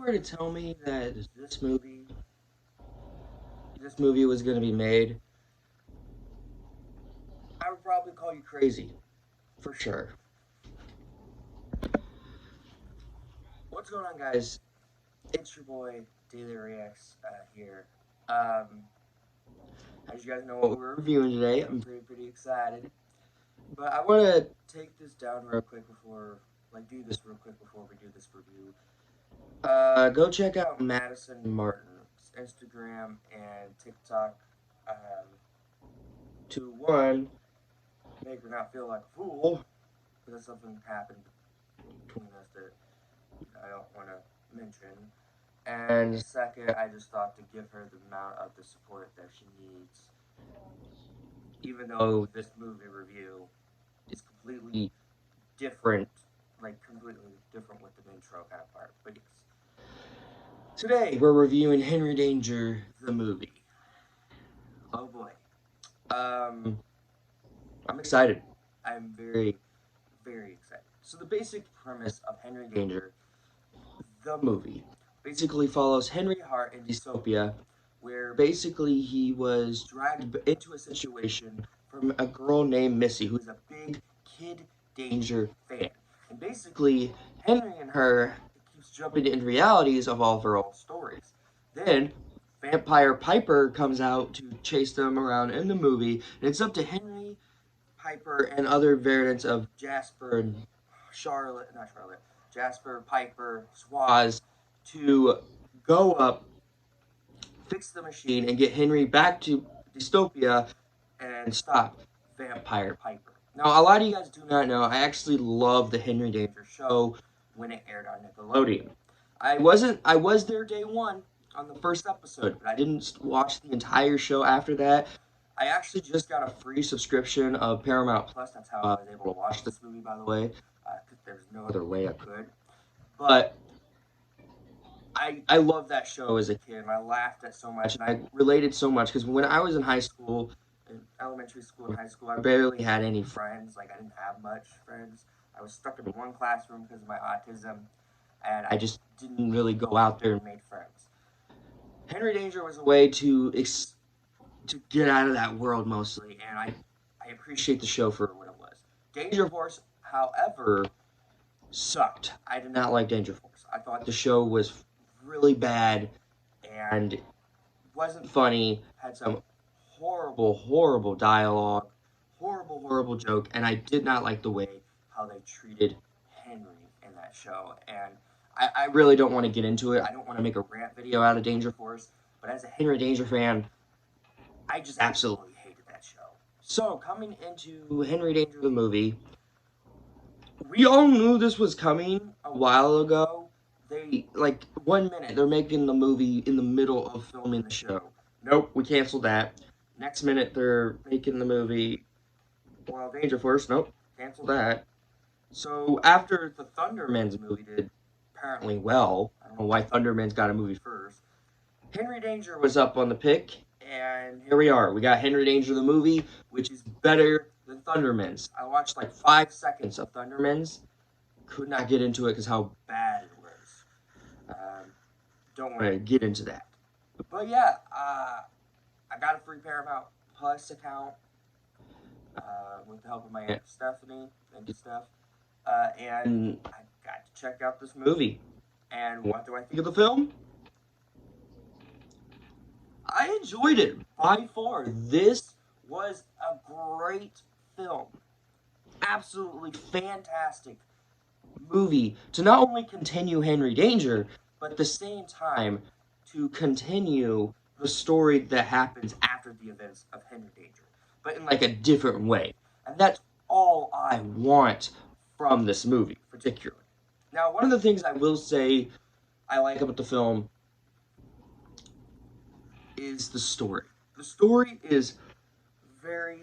were to tell me that this movie was going to be made, I would probably call you crazy, for sure. What's going on, guys? It's your boy Daily Reacts here. As you guys know what we're reviewing today, I'm pretty excited. But I want to take this down real quick before, do this real quick before we do this review. Go check out Madison Martin's Instagram and TikTok. To one, make her not feel like a fool, because something happened between us that I don't want to mention. And second, I just thought to give her the amount of the support that she needs, even though this movie review is completely different, completely different with the intro kind of part. But yes. Today, we're reviewing Henry Danger, the movie. Oh boy. I'm excited. I'm very, very excited. So the basic premise of Henry Danger, the movie, basically follows Henry Hart in dystopia, where basically he was dragged into a situation from a girl named Missy, who's a big Kid Danger fan. And basically, Henry and her keeps jumping into realities of all of her old stories. Then, Vampire Piper comes out to chase them around in the movie, and it's up to Henry, Piper, and other variants of Jasper and Jasper, Piper, Swaz, to go up, fix the machine, and get Henry back to dystopia and stop Vampire Piper. Now, a lot of you guys do not know, I actually love the Henry Danger show when it aired on Nickelodeon. I was there day one on the first episode, but I didn't watch the entire show after that. I actually just got a free subscription of Paramount Plus. That's how I was able to watch this movie, by the way, because there's no other way I could. But I loved that show as a kid, and I laughed at so much, and I related so much, because when I was in high school, in elementary school and high school, I barely had any friends. I didn't have much friends. I was stuck in one classroom because of my autism, and I just didn't really go out there and make friends. Henry Danger was a way to get out of that world mostly, and I appreciate the show for what it was. Danger Force, however, sucked. I did not like Danger Force. I thought the show was really bad and wasn't funny, had some horrible dialogue, horrible joke, and I did not like the way how they treated Henry in that show. And I really don't want to get into it. I don't want to make a rant video out of Danger Force, but as a Henry Danger fan, I just absolutely hated that show. So, coming into Henry Danger the movie, we all knew this was coming a while ago. They, 1 minute, they're making the movie in the middle of filming the show. Nope, we canceled that. Next minute, they're making the movie, well, Danger Force, nope, cancel that. So, after the Thundermans movie did apparently well, I don't know why Thundermans got a movie first, Henry Danger was up on the pick, and here we are. We got Henry Danger the movie, which is better than Thundermans. I watched 5 seconds of Thundermans, could not get into it because how bad it was. Don't want to get into that. But yeah, I got a free Paramount Plus account with the help of my Aunt Stephanie. Thank you, Steph. And I got to check out this movie. And what do I think of the film? I enjoyed it by far. This was a great film. Absolutely fantastic movie to not only continue Henry Danger, but at the same time to continue the story that happens after the events of Henry Danger, but in a different way. And that's all I want from this movie, particularly. Now, one of the things I will say I like about the film is the story. The story is very,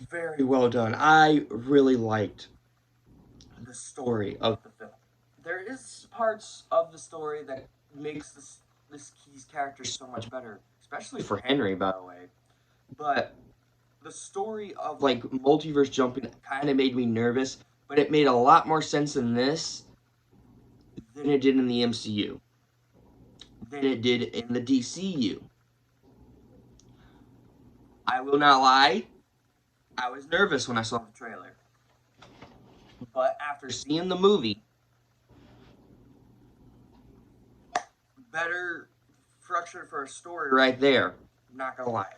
very well done. I really liked the story of the film. There is parts of the story that makes these characters so much better, especially for Henry, by the way. But the story of multiverse jumping kind of made me nervous, but it made a lot more sense in this than it did in the MCU, than it did in the DCU. I will not lie, I was nervous when I saw the trailer. But after seeing the movie, better structure for a story right there. I'm not gonna lie.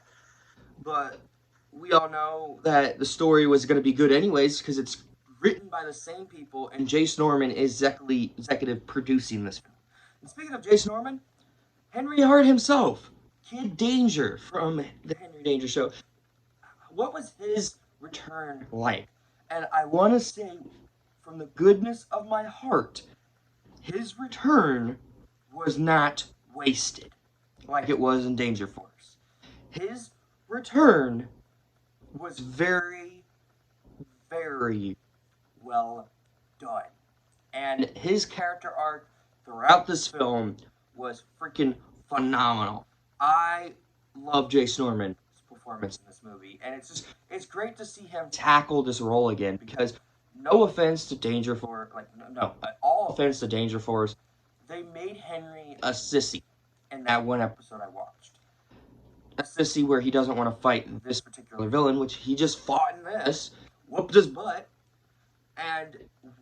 But we all know that the story was gonna be good anyways, because it's written by the same people, and Jace Norman is executive producing this film. And speaking of Jace Norman, Henry Hart himself, Kid Danger from the Henry Danger Show, what was his return like? And I want to say, from the goodness of my heart, his return was not wasted like it was in Danger Force. His return was very, very well done. And his character arc throughout this film was freaking phenomenal. I love Jace Norman's performance in this movie, and it's great to see him tackle this role again, because no offense to Danger Force, all offense to Danger Force, they made Henry a sissy in that one episode I watched. A sissy where he doesn't want to fight this particular villain, which he just fought in this, whooped his butt, and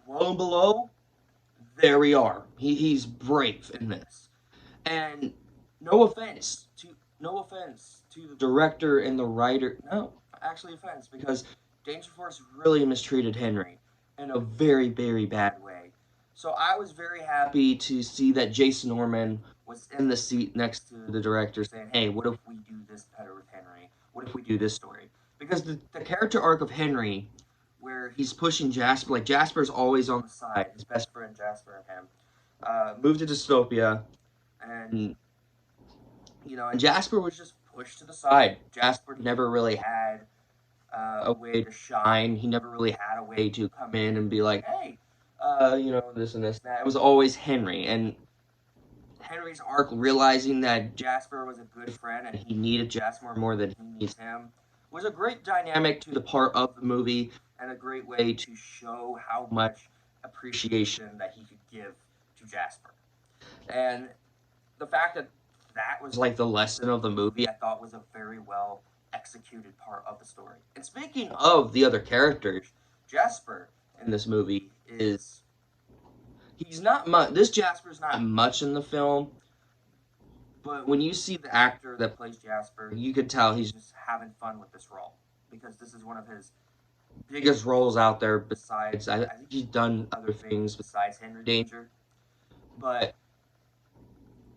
lo and below, there we are. He's brave in this. And no offense to the director and the writer. No, actually offense, because Danger Force really mistreated Henry in a very, very bad way. So I was very happy to see that Jason Norman was in the seat next to the director saying, hey, what if we do this better with Henry? What if we do this story? Because the character arc of Henry, where he's pushing Jasper, like Jasper's always on the side, his best friend Jasper and him, moved to Dystopia, and and Jasper was just pushed to the side. Jasper never really had a way to shine. He never really had a way to come in and be like, hey, this and this and that. It was always Henry, and Henry's arc realizing that Jasper was a good friend and he needed Jasper more than he needs him was a great dynamic to the part of the movie, and a great way to show how much appreciation that he could give to Jasper. And the fact that that was like the lesson of the movie, I thought was a very well executed part of the story. And speaking of the other characters, Jasper in this movie he's not much. This Jasper's not much in the film, but when you see the actor that plays Jasper, you could tell he's just having fun with this role, because this is one of his biggest roles out there. Besides, I think he's done other things besides Henry Danger, but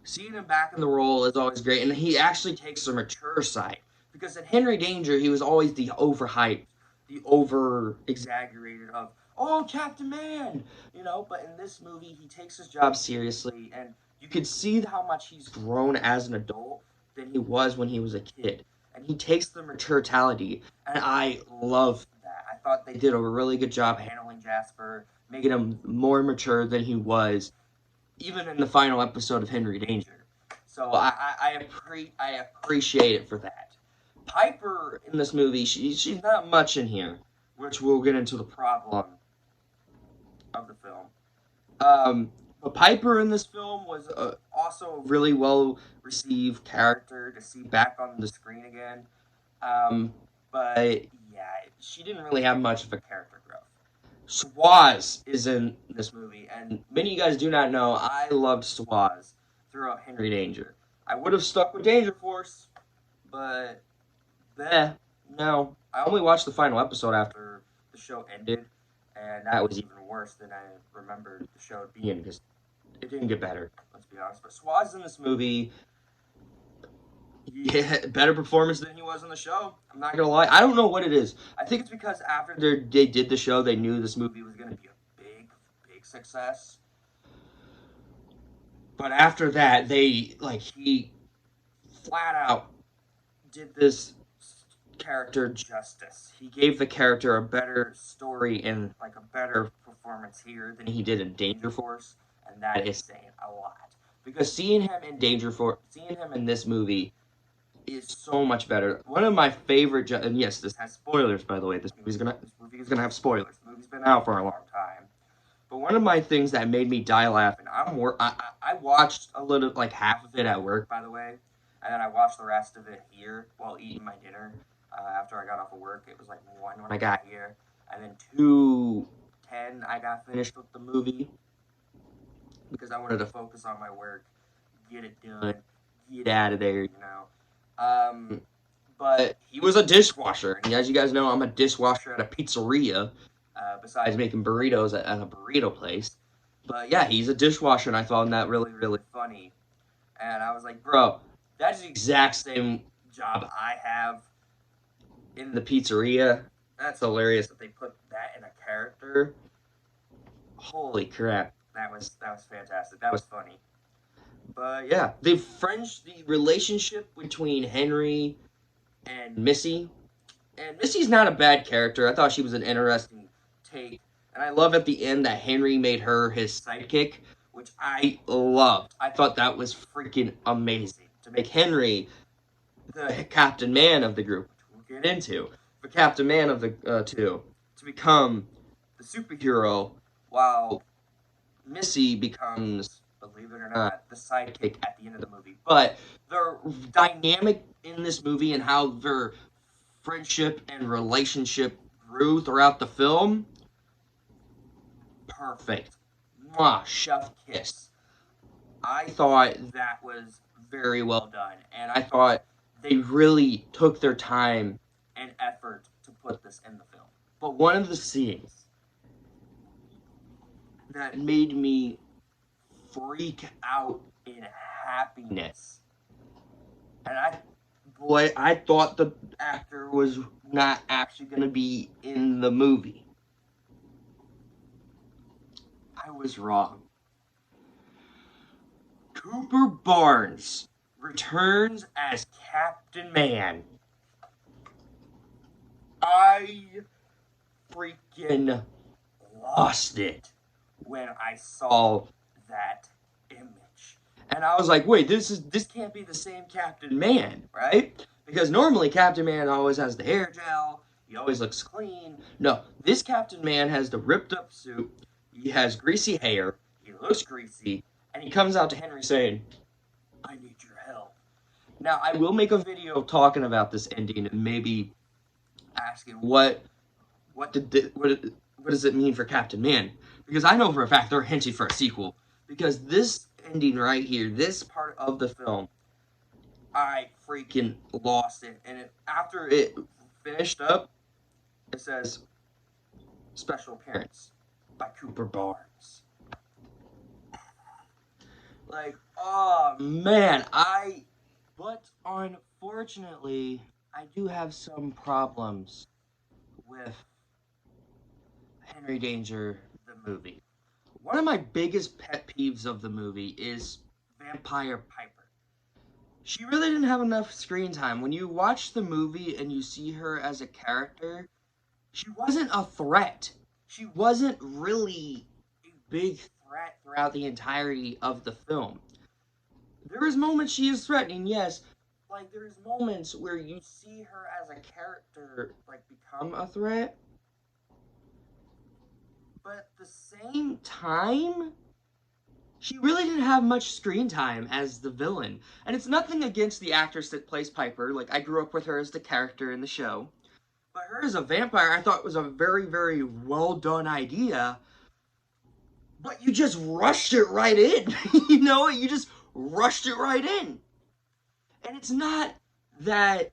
seeing him back in the role is always great, and he actually takes the mature side, because in Henry Danger, he was always the overhyped, the over-exaggerated of, oh, Captain Man, but in this movie, he takes his job seriously, and you can see how much he's grown as an adult than he was when he was a kid, and he takes the maturity, and I love that. I thought they did a really good job handling Jasper, making him more mature than he was, even in the final episode of Henry Danger. So I appreciate it for that. Piper in this movie, she's not much in here, which we'll get into the problem of the film. But Piper in this film was also a really well received character to see back on the screen again. But yeah, she didn't really have much of a character growth. Swaz is in this movie, and many of you guys do not know, I loved Swaz throughout Henry Danger. I would have stuck with Danger Force, but no. I only watched the final episode after the show ended, and that was even worse than I remembered the show being, because it didn't get better, let's be honest. But Swaz in this movie, yeah, better performance than he was in the show. I'm not gonna lie. I don't know what it is. I think it's because after they did the show, they knew this movie was gonna be a big, big success. But after that, he flat out did this character justice. He gave the character a better story and a better performance here than he did in Danger Force, and that is saying a lot. Because seeing him in this movie is so much better. One of my favorite, and yes, this has spoilers, by the way. This movie's gonna have spoilers. The movie's been out for a long time, But one of my things that made me die laughing, I watched a little, like half of it at work, by the way, and then I watched the rest of it here while eating my dinner. After I got off of work, it was like 1 when I got here, and then 2:10 I got finished with the movie because I wanted to focus on my work, get it done, get out of there, you know. But he was a dishwasher, and as you guys know, I'm a dishwasher at a pizzeria. Besides making burritos at a burrito place. But yeah, he's a dishwasher, and I found that really, really funny. And I was like, bro, that's the exact same job I have in the pizzeria. That's hilarious that they put that in a character. Holy crap. That was fantastic. That was funny. But yeah, the relationship between Henry and Missy. And Missy's not a bad character. I thought she was an interesting take. And I love at the end that Henry made her his sidekick, which I loved. I thought that was freaking amazing. To make Henry the Captain Man of the group, which we'll get into, the Captain Man of the two, to become the superhero, while Missy becomes, believe it or not, the sidekick at the end of the movie. But the dynamic in this movie and how their friendship and relationship grew throughout the film, perfect. Mwah, chef kiss. I thought that was very well done, and I thought they really took their time and effort to put this in the film. But one of the scenes that made me freak out in happiness, and I thought the actor was not actually going to be in the movie. I was wrong. Cooper Barnes returns as Captain Man. I freaking lost it when I saw that image. And I was like, wait, this can't be the same Captain Man, right? Because normally Captain Man always has the hair gel, he always looks clean. No, this Captain Man has the ripped up suit, he has greasy hair, he looks greasy, and he comes out to Henry saying, I need your help. Now, I will make a video talking about this ending and maybe asking what does it mean for Captain Man? Because I know for a fact they're hinting for a sequel. Because this ending right here, this part of the film, I freaking lost it. And after it finished up, it says, special appearance by Cooper Barnes. Like, oh man, but unfortunately, I do have some problems with Henry Danger, the movie. One of my biggest pet peeves of the movie is Vampire Piper. She really didn't have enough screen time. When you watch the movie and you see her as a character, she wasn't a threat. She wasn't really a big threat throughout the entirety of the film. There is moments she is threatening, yes. Like, there's moments where you see her as a character, like, become a threat. But at the same time, she really didn't have much screen time as the villain. And it's nothing against the actress that plays Piper. Like, I grew up with her as the character in the show. But her as a vampire, I thought was a very, very well done idea. But you just rushed it right in. You know, you just rushed it right in. And it's not that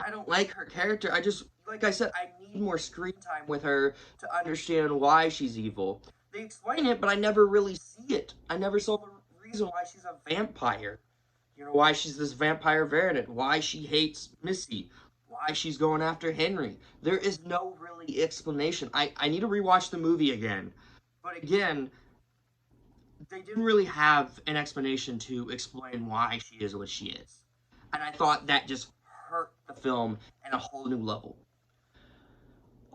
I don't like her character. I just, like I said, I need more screen time with her to understand why she's evil. They explain it, but I never really see it. I never saw the reason why she's a vampire. You know, why she's this vampire variant, why she hates Missy, why she's going after Henry. There is no really explanation. I need to rewatch the movie again. But again, they didn't really have an explanation to explain why she is what she is. And I thought that just hurt the film at a whole new level.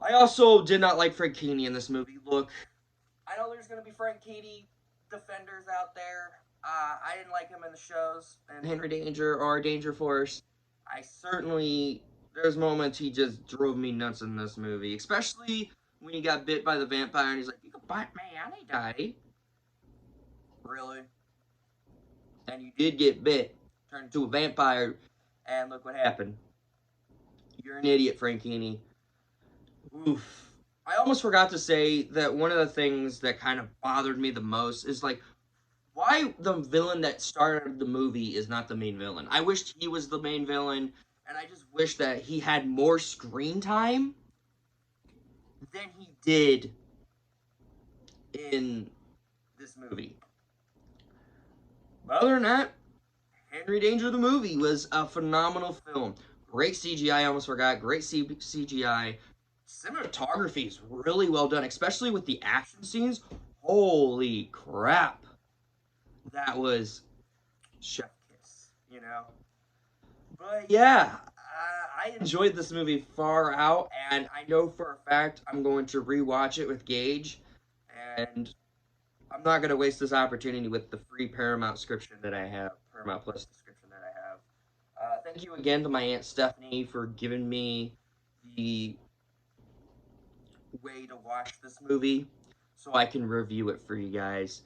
I also did not like Frank Keeney in this movie. Look, I know there's going to be Frank Keeney defenders out there. I didn't like him in the shows, and Henry Danger or Danger Force. There's moments he just drove me nuts in this movie, especially when he got bit by the vampire and he's like, you can bite me, I ain't die. Really? And you did get bit, turned into a vampire, and look what happened. You're an idiot, Frankini. Oof. I almost forgot to say that one of the things that kind of bothered me the most is like, why the villain that started the movie is not the main villain. I wished he was the main villain, and I just wish that he had more screen time than he did in this movie. But other than that, Henry Danger the movie was a phenomenal film. Great CGI, I almost forgot. Great CGI. Cinematography is really well done, especially with the action scenes. Holy crap. That was chef kiss, you know? But yeah, I enjoyed this movie far out, and I know for a fact I'm going to rewatch it with Gage, and I'm not going to waste this opportunity with the free Paramount subscription that I have, Paramount Plus subscription that I have. Thank you again to my Aunt Stephanie for giving me the way to watch this movie so I can review it for you guys.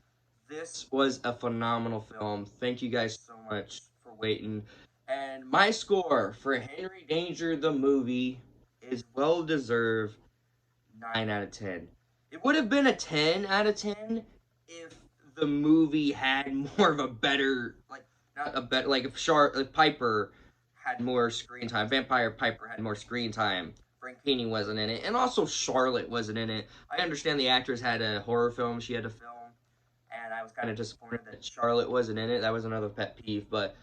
This was a phenomenal film. Thank you guys so much for waiting. And my score for Henry Danger the movie is well deserved 9 out of 10. It would have been a 10 out of 10 if the movie had more of a better, like, not a better, like if Piper had more screen time, Vampire Piper had more screen time. Frankini wasn't in it, and also Charlotte wasn't in it. I understand the actress had a horror film she had to film, and I was kind of disappointed that Charlotte wasn't in it. That was another pet peeve, but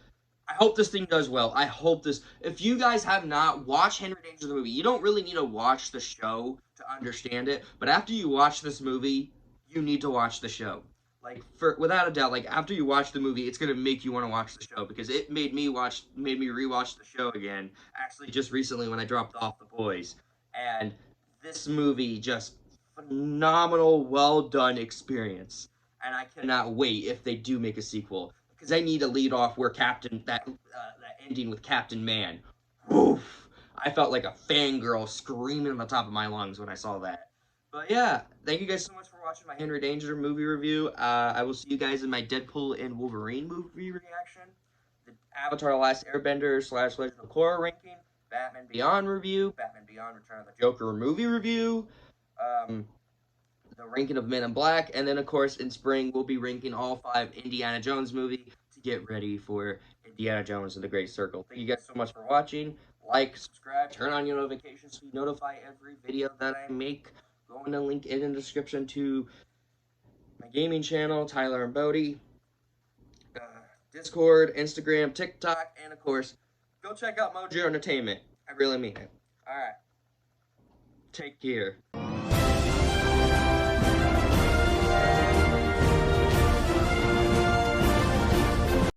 I hope this thing does well. I hope this. If you guys have not watched Henry Danger the movie, you don't really need to watch the show to understand it. But after you watch this movie, you need to watch the show. Like, without a doubt, like after you watch the movie, it's gonna make you want to watch the show because it made me rewatch the show again. Actually, just recently when I dropped off The Boys, and this movie just phenomenal, well done experience. And I cannot wait if they do make a sequel because they need to lead off where that ending with Captain Man. Oof! I felt like a fangirl screaming on the top of my lungs when I saw that. But yeah, thank you guys so much for watching my Henry Danger movie review. I will see you guys in my Deadpool and Wolverine movie reaction, the Avatar: The Last Airbender / Legend of Korra ranking, Batman Beyond review, Batman Beyond Return of the Joker movie review, the ranking of Men in Black, and then of course in spring we'll be ranking all 5 Indiana Jones movies to get ready for Indiana Jones and the Great Circle. Thank you guys so much for watching. Like, subscribe, turn on your notifications so you notify every video that I make. Go in the link in the description to my gaming channel, Tyler and Bodie, Discord, Instagram, TikTok, and of course, go check out Mojo Entertainment. I really mean it. Alright. Take care.